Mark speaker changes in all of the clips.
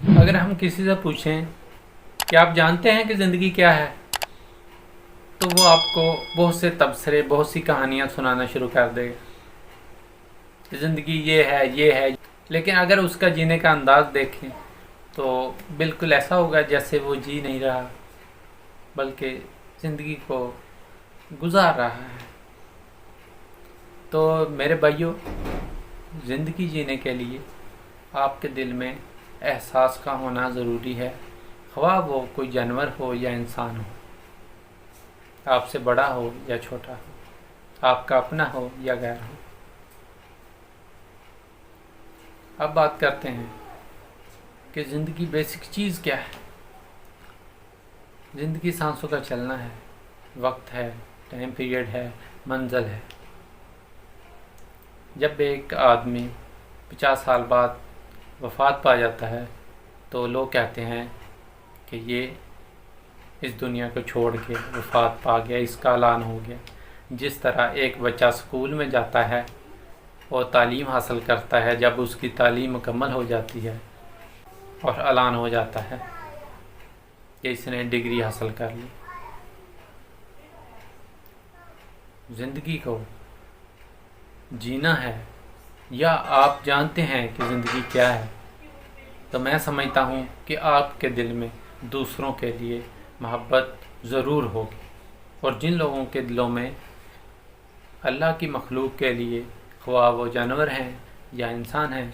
Speaker 1: اگر ہم کسی سے پوچھیں کہ آپ جانتے ہیں کہ زندگی کیا ہے، تو وہ آپ کو بہت سے تبصرے، بہت سی کہانیاں سنانا شروع کر دے گا. زندگی یہ ہے، یہ ہے. لیکن اگر اس کا جینے کا انداز دیکھیں تو بالکل ایسا ہوگا جیسے وہ جی نہیں رہا، بلکہ زندگی کو گزار رہا ہے. تو میرے بھائیوں، زندگی جینے کے لیے آپ کے دل میں احساس کا ہونا ضروری ہے، خواہ وہ کوئی جانور ہو یا انسان ہو، آپ سے بڑا ہو یا چھوٹا ہو، آپ کا اپنا ہو یا غیر ہو. اب بات کرتے ہیں کہ زندگی بیسک چیز کیا ہے. زندگی سانسوں کا چلنا ہے، وقت ہے، ٹائم پیریڈ ہے، منزل ہے. جب ایک آدمی 50 سال بعد وفات پا جاتا ہے تو لوگ کہتے ہیں کہ یہ اس دنیا کو چھوڑ کے وفات پا گیا، اس کا اعلان ہو گیا. جس طرح ایک بچہ اسکول میں جاتا ہے اور تعلیم حاصل کرتا ہے، جب اس کی تعلیم مکمل ہو جاتی ہے اور اعلان ہو جاتا ہے کہ اس نے ڈگری حاصل کر لی. زندگی کو جینا ہے، یا آپ جانتے ہیں کہ زندگی کیا ہے، تو میں سمجھتا ہوں کہ آپ کے دل میں دوسروں کے لیے محبت ضرور ہوگی. اور جن لوگوں کے دلوں میں اللہ کی مخلوق کے لیے، خواہ وہ جانور ہیں یا انسان ہیں،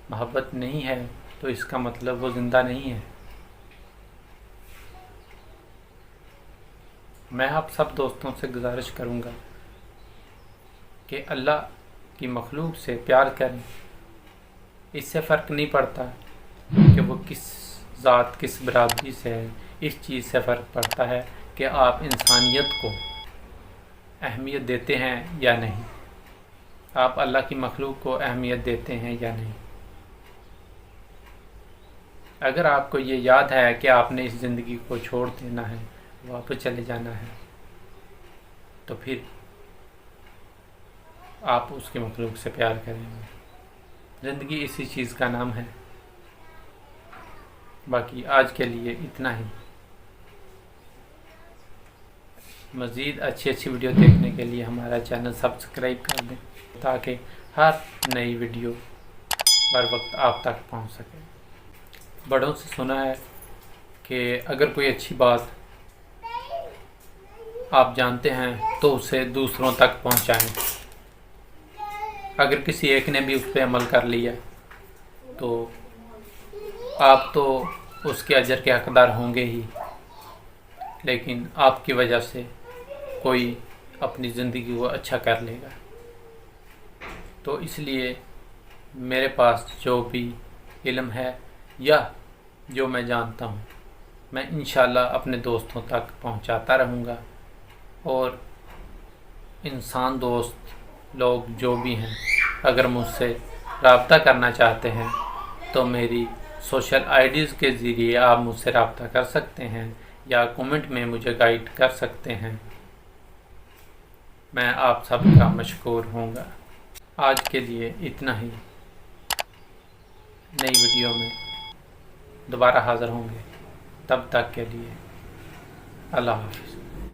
Speaker 1: محبت نہیں ہے، تو اس کا مطلب وہ زندہ نہیں ہے. میں آپ سب دوستوں سے گزارش کروں گا کہ اللہ کی مخلوق سے پیار کریں. اس سے فرق نہیں پڑتا کہ وہ کس ذات، کس برادری سے ہے. اس چیز سے فرق پڑتا ہے کہ آپ انسانیت کو اہمیت دیتے ہیں یا نہیں، آپ اللہ کی مخلوق کو اہمیت دیتے ہیں یا نہیں. اگر آپ کو یہ یاد ہے کہ آپ نے اس زندگی کو چھوڑ دینا ہے، واپس چلے جانا ہے، تو پھر آپ اس کی مخلوق سے پیار کریں گے. زندگی اسی چیز کا نام ہے. باقی آج کے لیے اتنا ہی. مزید اچھی ویڈیو دیکھنے کے لیے ہمارا چینل سبسکرائب کر دیں تاکہ ہر نئی ویڈیو بر وقت آپ تک پہنچ سکے. بڑوں سے سنا ہے کہ اگر کوئی اچھی بات آپ جانتے ہیں تو اسے دوسروں تک پہنچائیں. اگر کسی ایک نے بھی اس پہ عمل کر لیا تو آپ تو اس کے اجر کے حقدار ہوں گے ہی، لیکن آپ کی وجہ سے کوئی اپنی زندگی کو اچھا کر لے گا. تو اس لیے میرے پاس جو بھی علم ہے یا جو میں جانتا ہوں، میں انشاءاللہ اپنے دوستوں تک پہنچاتا رہوں گا. اور انسان دوست لوگ جو بھی ہیں، اگر مجھ سے رابطہ کرنا چاہتے ہیں تو میری سوشل آئی ڈیز کے ذریعے آپ مجھ سے رابطہ کر سکتے ہیں یا کومنٹ میں مجھے گائیڈ کر سکتے ہیں. میں آپ سب کا مشکور ہوں گا. آج کے لیے اتنا ہی. نئی ویڈیو میں دوبارہ حاضر ہوں گے. تب تک کے لیے اللہ حافظ.